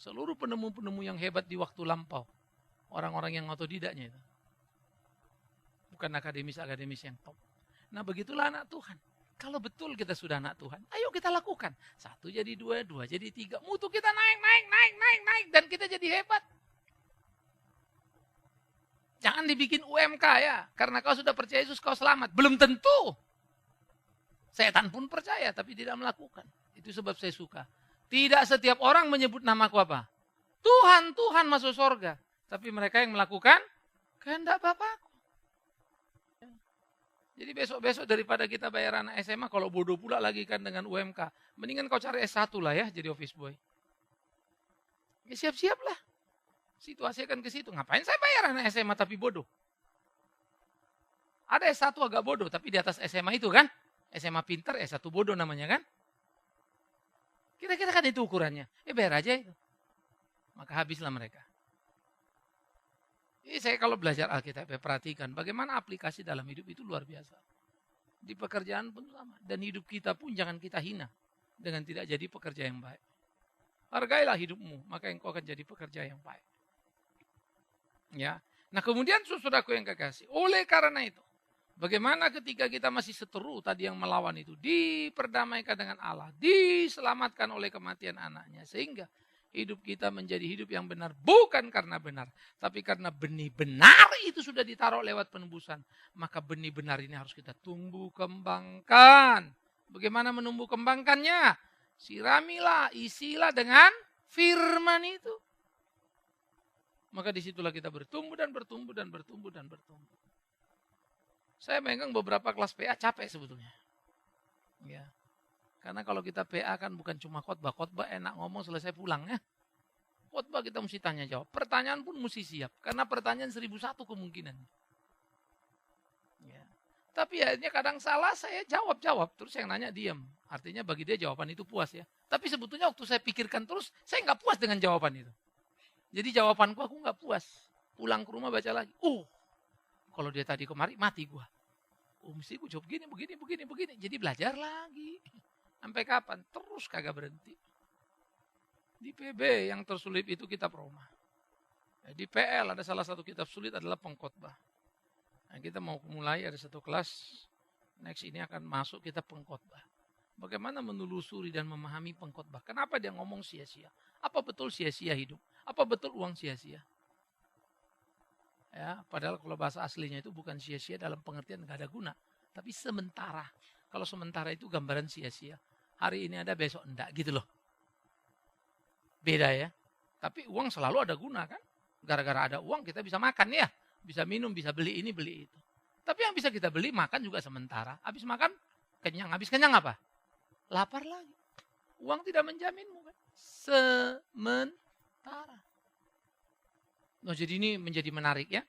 Seluruh penemu-penemu yang hebat di waktu lampau. Orang-orang yang otodidaknya itu. Bukan akademis-akademis yang top. Nah begitulah anak Tuhan. Kalau betul kita sudah anak Tuhan, ayo kita lakukan. 1 jadi 2, 2 jadi 3. Mutu kita naik. Dan kita jadi hebat. Jangan dibikin UMK ya. Karena kau sudah percaya Yesus kau selamat. Belum tentu. Setan pun percaya tapi tidak melakukan. Itu sebab saya suka. Tidak setiap orang menyebut namaku apa? Tuhan, Tuhan masuk surga. Tapi mereka yang melakukan kehendak Bapakku. Jadi besok-besok daripada kita bayar anak SMA, kalau bodoh pula lagi kan dengan UMK. Mendingan kau cari S1 lah ya jadi office boy. Ya siap-siap lah. Situasi kan ke situ. Ngapain saya bayar anak SMA tapi bodoh? Ada S1 agak bodoh tapi di atas SMA itu kan. SMA pintar, S1 bodoh namanya kan. Kira-kira kan itu ukurannya. Bayar aja itu. Maka habislah mereka. Ini saya kalau belajar Alkitab perhatikan bagaimana aplikasi dalam hidup itu luar biasa. Di pekerjaan pun sama. Dan hidup kita pun jangan kita hina dengan tidak jadi pekerja yang baik. Hargailah hidupmu, maka engkau akan jadi pekerja yang baik. Ya. Nah kemudian saudaraku yang kekasih, oleh karena itu, bagaimana ketika kita masih seteru tadi yang melawan itu, diperdamaikan dengan Allah, diselamatkan oleh kematian anaknya, sehingga hidup kita menjadi hidup yang benar. Bukan karena benar. Tapi karena benih benar itu sudah ditaruh lewat penebusan. Maka benih benar ini harus kita tumbuh kembangkan. Bagaimana menumbuh kembangkannya? Siramilah, isilah dengan firman itu. Maka disitulah kita bertumbuh dan bertumbuh dan bertumbuh dan bertumbuh. Saya megang beberapa kelas PA capek sebetulnya. Ya. Karena kalau kita PA kan bukan cuma khotbah enak ngomong selesai pulang ya. Khotbah kita mesti tanya jawab. Pertanyaan pun mesti siap. Karena pertanyaan 1001 kemungkinan. Ya. Tapi akhirnya kadang salah saya jawab. Terus yang nanya diam. Artinya bagi dia jawaban itu puas ya. Tapi sebetulnya waktu saya pikirkan terus saya nggak puas dengan jawaban itu. Jadi jawabanku aku nggak puas. Pulang ke rumah baca lagi. Kalau dia tadi kemari mati gua. Mesti gue jawab begini. Jadi belajar lagi. Sampai kapan? Terus kagak berhenti. Di PB yang tersulit itu kitab Roma. Di PL ada salah satu kitab sulit adalah pengkhotbah. Nah, kita mau mulai ada satu kelas. Next ini akan masuk kitab pengkhotbah. Bagaimana menelusuri dan memahami pengkhotbah. Kenapa dia ngomong sia-sia? Apa betul sia-sia hidup? Apa betul uang sia-sia? Ya, padahal kalau bahasa aslinya itu bukan sia-sia dalam pengertian gak ada guna. Tapi sementara. Kalau sementara itu gambaran sia-sia. Hari ini ada, besok enggak gitu loh. Beda ya. Tapi uang selalu ada guna kan. Gara-gara ada uang kita bisa makan ya. Bisa minum, bisa beli ini, beli itu. Tapi yang bisa kita beli, makan juga sementara. Habis makan, kenyang. Habis kenyang apa? Lapar lagi. Uang tidak menjaminmu kan. Sementara. Nah jadi ini menjadi menarik ya.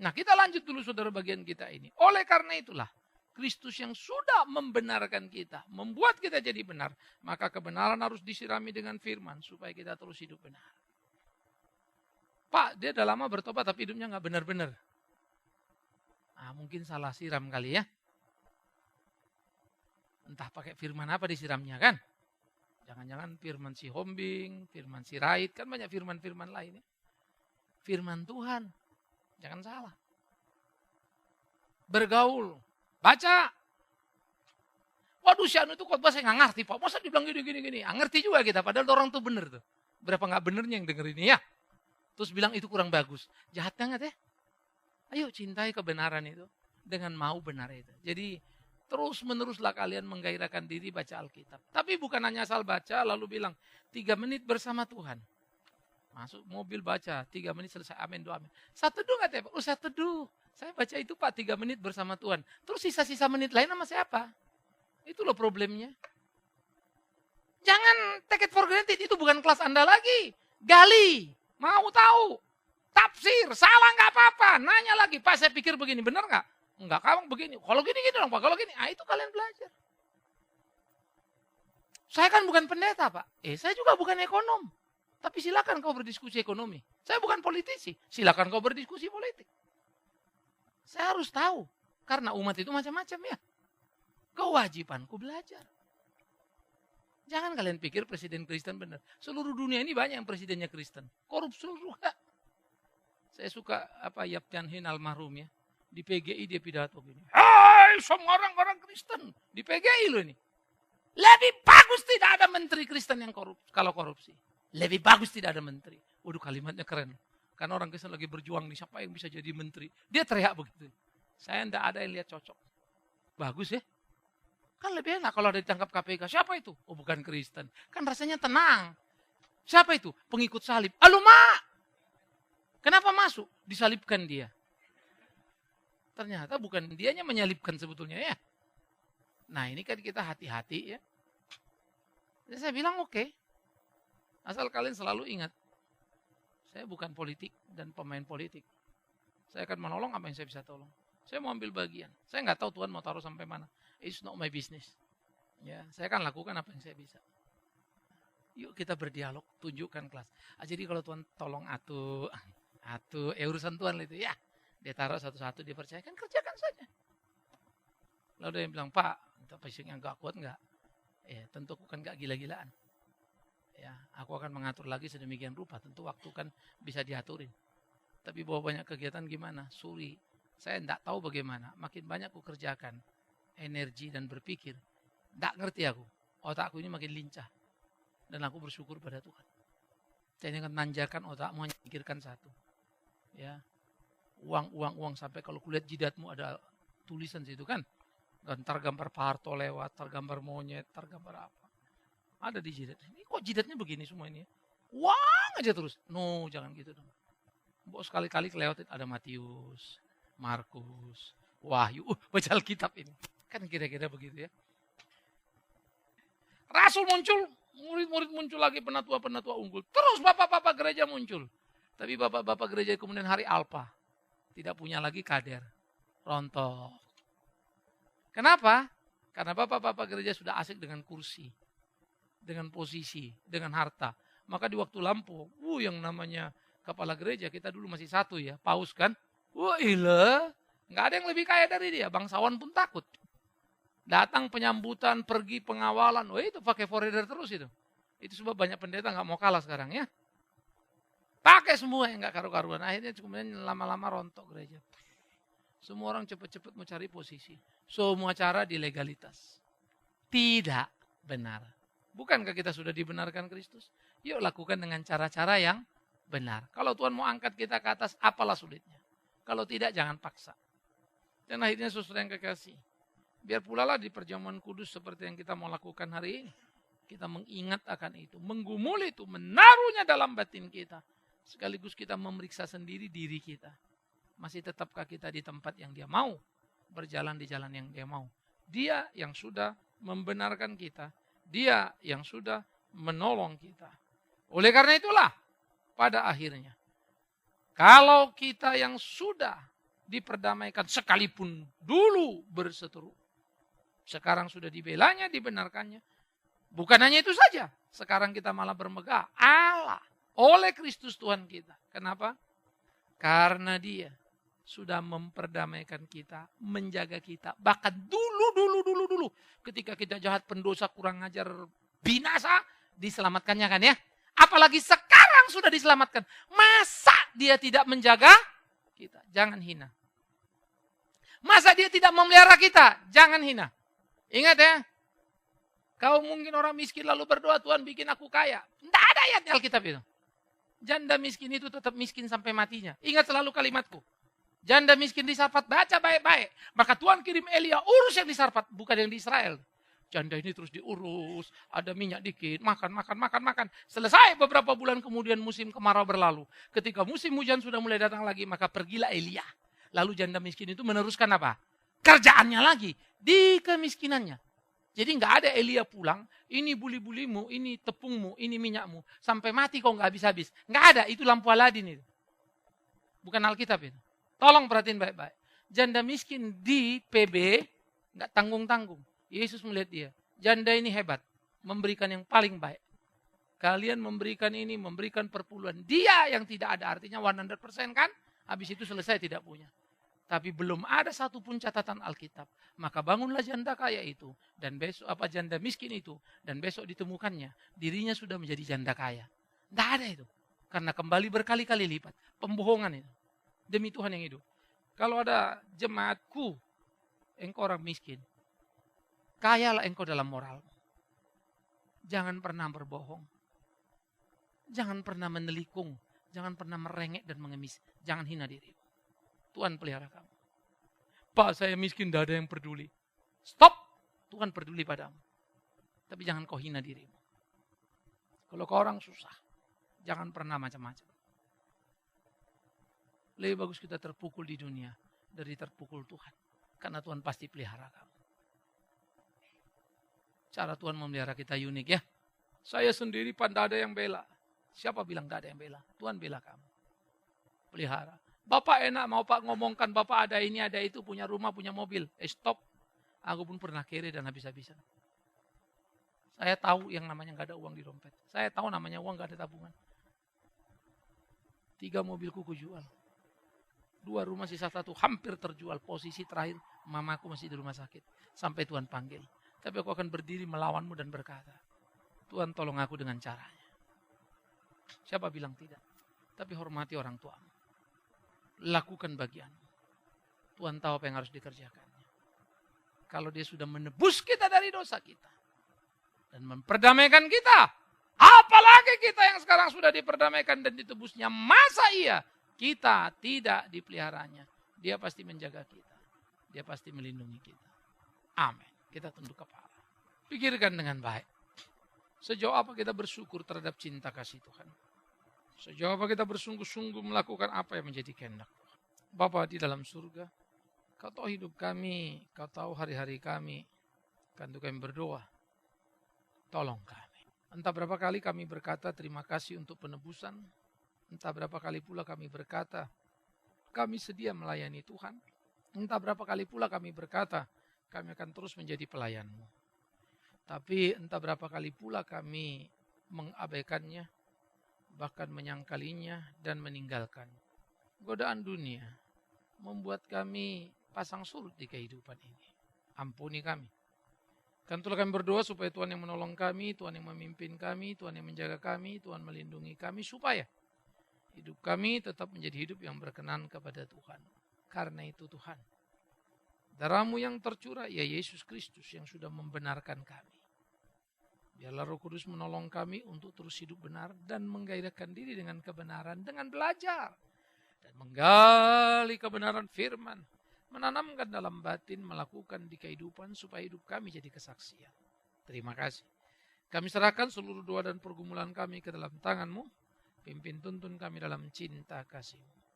Nah kita lanjut dulu saudara bagian kita ini. Oleh karena itulah. Kristus yang sudah membenarkan kita, membuat kita jadi benar, maka kebenaran harus disirami dengan firman supaya kita terus hidup benar. Pak, dia udah lama bertobat tapi hidupnya nggak benar-benar. Mungkin salah siram kali ya. Entah pakai firman apa disiramnya kan? Jangan-jangan firman si Hombing, firman si Rait, kan banyak firman-firman lain ya. Firman Tuhan, jangan salah. Bergaul. Baca. Waduh si anu itu khotbah saya nggak ngerti Pak. Masa dibilang gini. Ngerti juga kita. Padahal orang tuh bener tuh. Berapa nggak benernya yang denger ini ya. Terus bilang itu kurang bagus. Jahat banget ya. Ayo cintai kebenaran itu. Dengan mau benar itu. Jadi terus meneruslah kalian menggairahkan diri baca Alkitab. Tapi bukan hanya asal baca lalu bilang 3 menit bersama Tuhan. Masuk mobil baca 3 menit selesai amin doa amin. Saya teduh nggak Pak? Saya teduh. Saya baca itu Pak 3 menit bersama Tuhan. Terus sisa-sisa menit lain sama siapa? Itu loh problemnya. Jangan take it for granted. Itu bukan kelas Anda lagi. Gali. Mau tahu. Tafsir. Salah nggak apa-apa. Nanya lagi. Pak saya pikir begini. Benar nggak? Enggak. Kamu begini. Kalau gini-gini dong Pak. Kalau gini. Itu kalian belajar. Saya kan bukan pendeta Pak. Saya juga bukan ekonom. Tapi silakan kau berdiskusi ekonomi. Saya bukan politisi. Silakan kau berdiskusi politik. Saya harus tahu. Karena umat itu macam-macam ya. Kewajibanku belajar. Jangan kalian pikir presiden Kristen benar. Seluruh dunia ini banyak yang presidennya Kristen. Korupsi juga. Saya suka Yap Tian Hin almarhum ya. Di PGI dia pidato gini. Hai semua orang-orang Kristen. Di PGI loh ini. Lebih bagus tidak ada menteri Kristen yang kalau korupsi. Lebih bagus tidak ada menteri. Waduh kalimatnya keren. Karena orang Kristen lagi berjuang nih. Siapa yang bisa jadi menteri. Dia teriak begitu. Saya tidak ada yang lihat cocok. Bagus ya. Kan lebih enak kalau ada ditangkap KPK. Siapa itu? Oh bukan Kristen. Kan rasanya tenang. Siapa itu? Pengikut salib. Mak! Kenapa masuk? Disalibkan dia. Ternyata bukan dianya menyalibkan sebetulnya ya. Nah ini kan kita hati-hati ya. Jadi saya bilang oke. Asal kalian selalu ingat. Saya bukan politik dan pemain politik. Saya akan menolong apa yang saya bisa tolong. Saya mau ambil bagian. Saya nggak tahu Tuhan mau taruh sampai mana. It's not my business. Ya, saya akan lakukan apa yang saya bisa. Yuk kita berdialog, tunjukkan kelas. Jadi kalau Tuhan tolong urusan Tuhan itu ya. Dia taruh satu-satu, dia percayakan, kerjakan saja. Lalu dia bilang, Pak, pasiennya nggak kuat nggak? Ya, tentu aku kan nggak gila-gilaan. Ya, aku akan mengatur lagi sedemikian rupa. Tentu waktu kan bisa diaturin. Tapi bawa banyak kegiatan gimana? Suri. Saya enggak tahu bagaimana. Makin banyak aku kerjakan. Energi dan berpikir. Enggak ngerti aku. Otakku ini makin lincah. Dan aku bersyukur pada Tuhan. Saya akan manjakan otakmu hanya pikirkan satu. Ya. Uang sampai kalau kulihat jidatmu ada tulisan situ kan. Ntar gambar Pak Harto lewat, ntar gambar monyet, ntar gambar apa. Ada di jidat. Ini kok jidatnya begini semua ini ya? Uang aja terus. No, jangan gitu dong. Sekali-kali kelewatin ada Matius, Markus, Wahyu. Baca Alkitab ini. Kan kira-kira begitu ya. Rasul muncul, murid-murid muncul lagi, penatua-penatua unggul. Terus bapak-bapak gereja muncul. Tapi bapak-bapak gereja kemudian hari Alpa. Tidak punya lagi kader. Rontok. Kenapa? Karena bapak-bapak gereja sudah asik dengan kursi. Dengan posisi, dengan harta. Maka di waktu Lampau, yang namanya kepala gereja, kita dulu masih satu ya, Paus kan. Nggak ada yang lebih kaya dari dia. Bangsawan pun takut. Datang penyambutan, pergi pengawalan. Itu pakai foreigner terus itu. Itu sebab banyak pendeta nggak mau kalah sekarang ya. Pakai semua yang nggak karu-karuan. Akhirnya kemudian lama-lama rontok gereja. Semua orang cepat-cepat mau cari posisi. Semua cara di legalitas. Tidak benar. Bukankah kita sudah dibenarkan Kristus? Yuk lakukan dengan cara-cara yang benar. Kalau Tuhan mau angkat kita ke atas, apalah sulitnya. Kalau tidak, jangan paksa. Dan akhirnya saudara yang kekasih. Biar pula lah di perjamuan kudus seperti yang kita mau lakukan hari ini. Kita mengingat akan itu. Menggumul itu, menaruhnya dalam batin kita. Sekaligus kita memeriksa sendiri diri kita. Masih tetapkah kita di tempat yang dia mau? Berjalan di jalan yang dia mau. Dia yang sudah membenarkan kita. Dia yang sudah menolong kita. Oleh karena itulah, pada akhirnya, kalau kita yang sudah diperdamaikan sekalipun dulu berseteru, sekarang sudah dibelanya, dibenarkannya. Bukan hanya itu saja, sekarang kita malah bermegah Allah oleh Kristus Tuhan kita. Kenapa? Karena dia sudah memperdamaikan kita, menjaga kita. Bahkan dulu. Ketika kita jahat, pendosa, kurang ajar, binasa, diselamatkannya kan ya. Apalagi sekarang sudah diselamatkan. Masa dia tidak menjaga kita? Jangan hina. Masa dia tidak memelihara kita? Jangan hina. Ingat ya. Kau mungkin orang miskin lalu berdoa, Tuhan bikin aku kaya. Tidak ada ayat di Alkitab itu. Janda miskin itu tetap miskin sampai matinya. Ingat selalu kalimatku. Janda miskin di Sarfat, baca baik-baik. Maka Tuhan kirim Elia, urus yang di Sarfat, bukan yang di Israel. Janda ini terus diurus, ada minyak dikit, makan. Selesai beberapa bulan kemudian musim kemarau berlalu. Ketika musim hujan sudah mulai datang lagi, maka pergilah Elia. Lalu janda miskin itu meneruskan apa? Kerjaannya lagi, di kemiskinannya. Jadi nggak ada Elia pulang, ini buli-bulimu, ini tepungmu, ini minyakmu. Sampai mati kok nggak habis-habis. Nggak ada, itu lampu Aladin itu. Bukan Alkitab itu. Tolong perhatiin baik-baik. Janda miskin di PB, nggak tanggung-tanggung. Yesus melihat dia. Janda ini hebat. Memberikan yang paling baik. Kalian memberikan ini, memberikan perpuluhan. Dia yang tidak ada artinya 100% kan? Habis itu selesai tidak punya. Tapi belum ada satupun catatan Alkitab. Maka bangunlah janda kaya itu. Dan besok janda miskin itu. Dan besok ditemukannya. Dirinya sudah menjadi janda kaya. Tidak ada itu. Karena kembali berkali-kali lipat. Pembohongan itu. Demi Tuhan yang hidup. Kalau ada jemaatku. Engkau orang miskin. Kayalah engkau dalam moral. Jangan pernah berbohong. Jangan pernah menelikung. Jangan pernah merengek dan mengemis. Jangan hina dirimu. Tuhan pelihara kamu. Pak, saya miskin, tidak ada yang peduli. Stop! Tuhan peduli padamu. Tapi jangan kau hina dirimu. Kalau kau orang susah, jangan pernah macam-macam. Lebih bagus kita terpukul di dunia dari terpukul Tuhan. Karena Tuhan pasti pelihara kamu. Cara Tuhan memelihara kita unik ya. Saya sendiri tidak ada yang bela. Siapa bilang tidak ada yang bela? Tuhan bela kamu. Pelihara. Bapak enak mau Pak ngomongkan Bapak ada ini ada itu, punya rumah, punya mobil. Stop. Aku pun pernah kere dan habis-habisan. Saya tahu yang namanya nggak ada uang di dompet. Saya tahu namanya uang nggak ada tabungan. 3 mobilku kujual. 2 rumah sisa 1 hampir terjual. Posisi terakhir mamaku masih di rumah sakit. Sampai Tuhan panggil. Tapi aku akan berdiri melawanmu dan berkata, Tuhan tolong aku dengan caranya. Siapa bilang tidak? Tapi hormati orang tuamu. Lakukan bagianmu. Tuhan tahu apa yang harus dikerjakannya. Kalau dia sudah menebus kita dari dosa kita. Dan memperdamaikan kita. Apalagi kita yang sekarang sudah diperdamaikan dan ditebusnya. Masa iya kita tidak dipeliharanya. Dia pasti menjaga kita. Dia pasti melindungi kita. Amin. Kita tunduk kepala. Pikirkan dengan baik. Sejauh apa kita bersyukur terhadap cinta kasih Tuhan. Sejauh apa kita bersungguh-sungguh melakukan apa yang menjadi kehendak Tuhan. Bapa di dalam surga, Kau tahu hidup kami, Kau tahu hari-hari kami. Kan kami berdoa, tolong kami. Entah berapa kali kami berkata terima kasih untuk penebusan. Entah berapa kali pula kami berkata, kami sedia melayani Tuhan. Entah berapa kali pula kami berkata, kami akan terus menjadi pelayan-Mu. Tapi entah berapa kali pula kami mengabaikannya, bahkan menyangkalinya dan meninggalkan. Godaan dunia membuat kami pasang surut di kehidupan ini. Ampuni kami. Kan itulah kami berdoa supaya Tuhan yang menolong kami, Tuhan yang memimpin kami, Tuhan yang menjaga kami, Tuhan melindungi kami, supaya hidup kami tetap menjadi hidup yang berkenan kepada Tuhan. Karena itu Tuhan, darah-Mu yang tercurah, ya Yesus Kristus yang sudah membenarkan kami. Biarlah Roh Kudus menolong kami untuk terus hidup benar dan menggairahkan diri dengan kebenaran, dengan belajar dan menggali kebenaran firman, menanamkan dalam batin, melakukan di kehidupan supaya hidup kami jadi kesaksian. Terima kasih. Kami serahkan seluruh doa dan pergumulan kami ke dalam tangan-Mu. Pimpin tuntun kami dalam cinta kasih-Mu.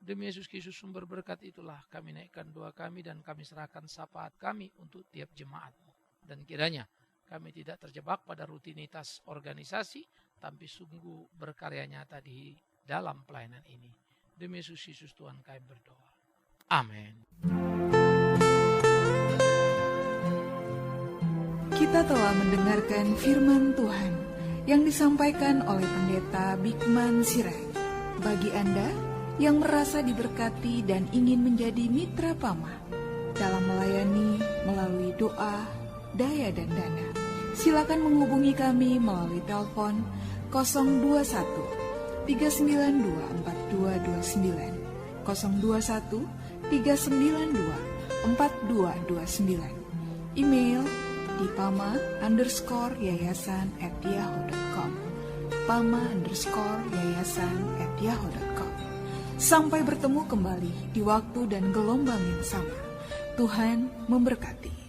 Demi Yesus Kristus sumber berkat itulah kami naikkan doa kami dan kami serahkan syafaat kami untuk tiap jemaat-Mu. Dan kiranya kami tidak terjebak pada rutinitas organisasi, tapi sungguh berkarya nyata di dalam pelayanan ini. Demi Yesus Kristus Tuhan kami berdoa. Amin. Kita telah mendengarkan firman Tuhan yang disampaikan oleh Pendeta Bikman Sirait. Bagi Anda yang merasa diberkati dan ingin menjadi mitra Pama dalam melayani melalui doa, daya dan dana, silakan menghubungi kami melalui telepon 021 392 4229 021 392 4229. Email di pama_yayasan@yahoo.com pama_yayasan@yahoo.com. Sampai bertemu kembali di waktu dan gelombang yang sama. Tuhan memberkati.